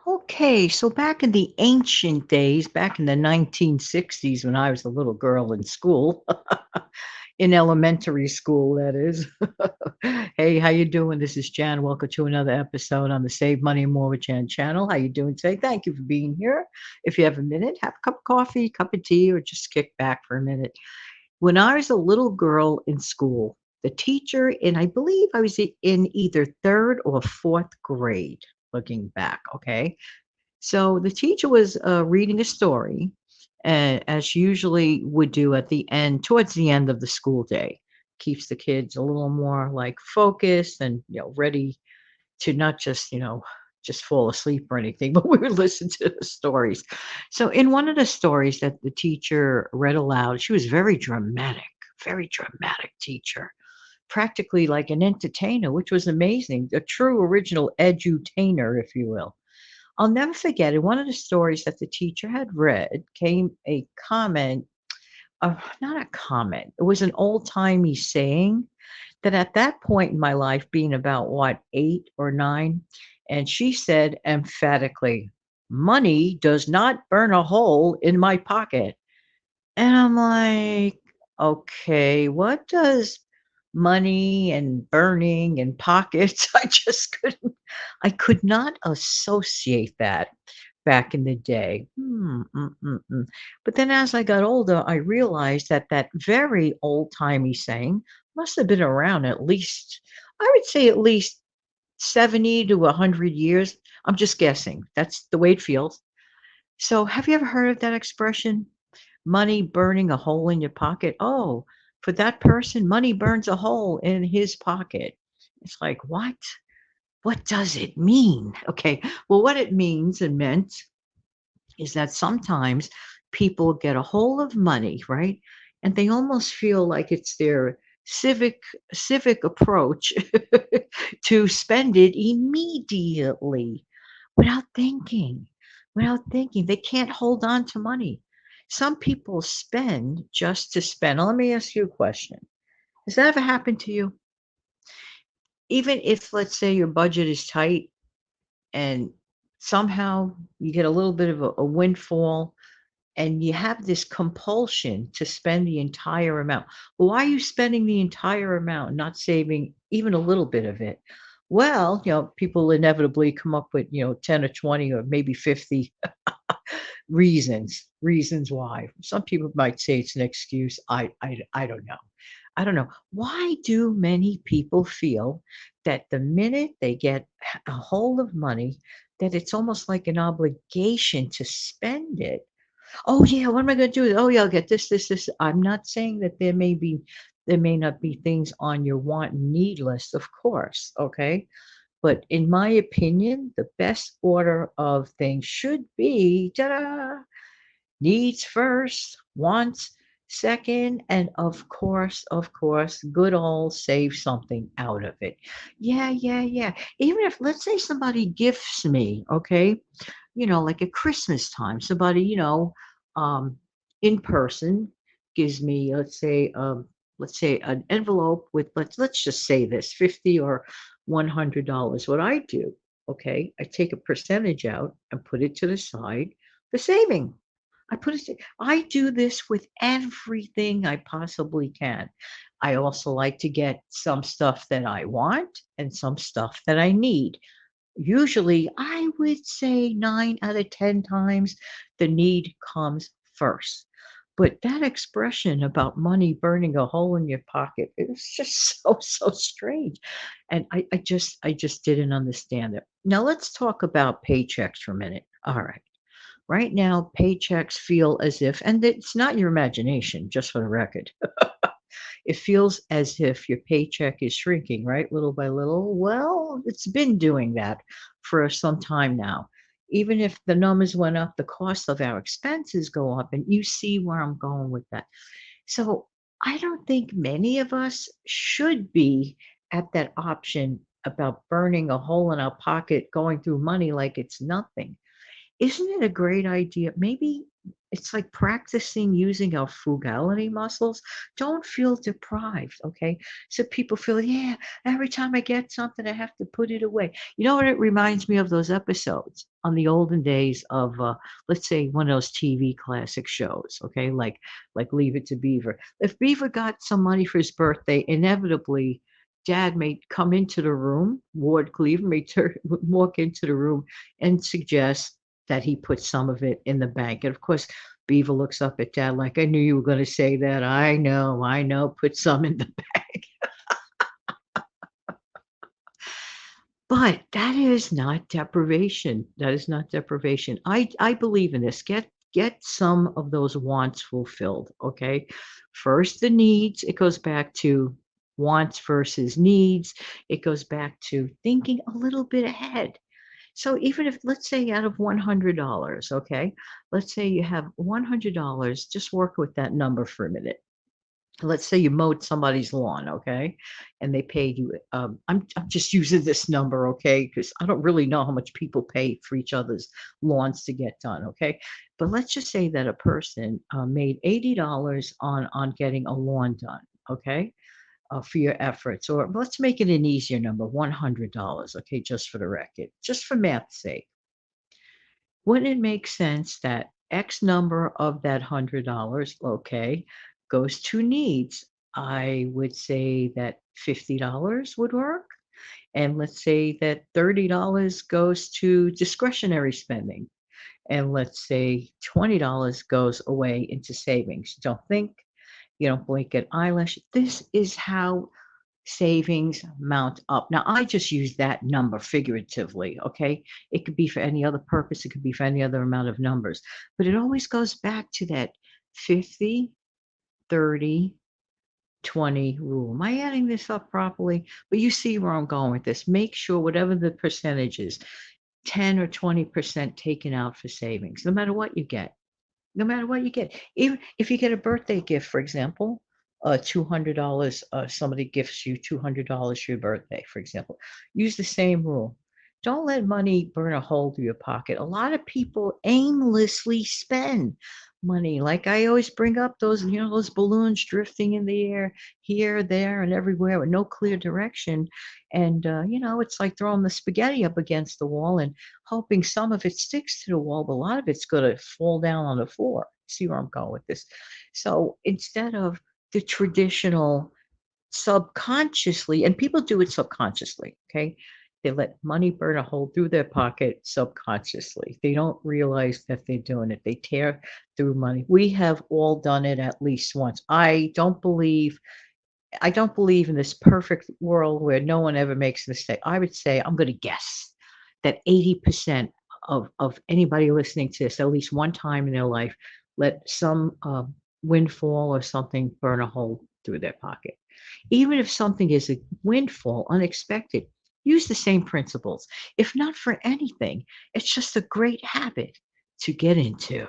Okay, so back in the ancient days, back in the 1960s when I was a little girl in school, in elementary school, that is. Hey, how you doing? This is Jan. Welcome to another episode on the Save Money and More with Jan channel. How you doing today? Thank you for being here. If you have a minute, have a cup of coffee, cup of tea, or just kick back for a minute. When I was a little girl in school, the teacher, and I believe I was in either third or fourth grade, looking back, okay? So the teacher was reading a story, as she usually would do at the end, towards the end of the school day. Keeps the kids a little more like focused and ready to not just just fall asleep or anything, but we would listen to the stories. So in one of the stories that the teacher read aloud, she was very dramatic teacher, practically like an entertainer, which was amazing, a true original edutainer, if you will. I'll never forget in one of the stories that the teacher had read came a comment, not a comment, it was an old timey saying that at that point in my life, being about what, 8 or 9, and she said emphatically, "Money does not burn a hole in my pocket." And I'm like, "Okay, what does money and burning and pockets?" I could not associate that back in the day. But then as I got older, I realized that that very old-timey saying must have been around at least, I would say at least 70 to 100 years. I'm just guessing. That's the way it feels. So have you ever heard of that expression? Money burning a hole in your pocket. Oh, for that person, money burns a hole in his pocket. It's like, what? What does it mean? Okay. Well, what it means and meant is that sometimes people get a hold of money, right? And they almost feel like it's their civic approach to spend it immediately without thinking. Without thinking. They can't hold on to money. Some people spend just to spend. Now, let me ask you a question. Has that ever happened to you? Even if, let's say, your budget is tight and somehow you get a little bit of a windfall and you have this compulsion to spend the entire amount. Well, why are you spending the entire amount, not saving even a little bit of it? Well, people inevitably come up with, 10 or 20 or maybe 50 reasons why. Some people might say it's an excuse. I don't know. I don't know. Why do many people feel that the minute they get a hold of money, that it's almost like an obligation to spend it? Oh yeah, what am I going to do? Oh yeah, I'll get this. I'm not saying that there may not be things on your want and need list, of course, okay? But in my opinion, the best order of things should be ta-da, needs first, wants second, and of course, good old save something out of it. Yeah, yeah, yeah. Even if, let's say, somebody gifts me, okay, like at Christmas time, somebody, um, in person gives me, let's say an envelope with, let's just say this, 50 or $100. What I do, okay, I take a percentage out and put it to the side for saving. I do this with everything I possibly can. I also like to get some stuff that I want and some stuff that I need. Usually, I would say 9 out of 10 times the need comes first. But that expression about money burning a hole in your pocket is just so strange. And I just didn't understand it. Now let's talk about paychecks for a minute. All right. Right now, paychecks feel as if, and it's not your imagination, just for the record. It feels as if your paycheck is shrinking, right? Little by little. Well, it's been doing that for some time now. Even if the numbers went up, the cost of our expenses go up, and you see where I'm going with that. So I don't think many of us should be at that option about burning a hole in our pocket, going through money like it's nothing. Isn't it a great idea? Maybe it's like practicing using our frugality muscles. Don't feel deprived, okay? So people feel, yeah, every time I get something, I have to put it away. You know what? It reminds me of those episodes on the olden days of, let's say, one of those TV classic shows, okay? Like Leave It to Beaver. If Beaver got some money for his birthday, inevitably, Dad may come into the room. Ward Cleaver may walk into the room and suggest that he put some of it in the bank. And of course, Beaver looks up at Dad like, I knew you were going to say that. I know, put some in the bank. But that is not deprivation. That is not deprivation. I believe in this. Get some of those wants fulfilled. Okay. First, the needs. It goes back to wants versus needs. It goes back to thinking a little bit ahead. So even if, let's say, out of $100, okay, let's say you have $100, just work with that number for a minute. Let's say you mowed somebody's lawn, okay, and they paid you. I'm just using this number, okay, because I don't really know how much people pay for each other's lawns to get done, okay. But let's just say that a person made $80 on getting a lawn done, okay, for your efforts. Or let's make it an easier number, $100, okay, just for the record, just for math's sake. Wouldn't it make sense that X number of that $100, okay, goes to needs? I would say that $50 would work. And let's say that $30 goes to discretionary spending. And let's say $20 goes away into savings. Don't think, you don't blink an eyelash. This is how savings mount up. Now, I just use that number figuratively, okay? It could be for any other purpose, it could be for any other amount of numbers, but it always goes back to that 50, 30, 20 rule. Am I adding this up properly? But you see where I'm going with this. Make sure whatever the percentage is, 10 or 20% taken out for savings, no matter what you get. No matter what you get. Even if you get a birthday gift, for example, $200, somebody gifts you $200 for your birthday, for example. Use the same rule. Don't let money burn a hole through your pocket. A lot of people aimlessly spend money. Like I always bring up those, those balloons drifting in the air here, there, and everywhere with no clear direction. And, it's like throwing the spaghetti up against the wall and hoping some of it sticks to the wall, but a lot of it's going to fall down on the floor. See where I'm going with this? So instead of the traditional subconsciously, and people do it subconsciously, okay? They let money burn a hole through their pocket subconsciously. They don't realize that they're doing it. They tear through money. We have all done it at least once. I don't believe in this perfect world where no one ever makes a mistake. I would say I'm going to guess that 80% of anybody listening to this, at least one time in their life, let some windfall or something burn a hole through their pocket. Even if something is a windfall, unexpected, use the same principles. If not for anything, it's just a great habit to get into.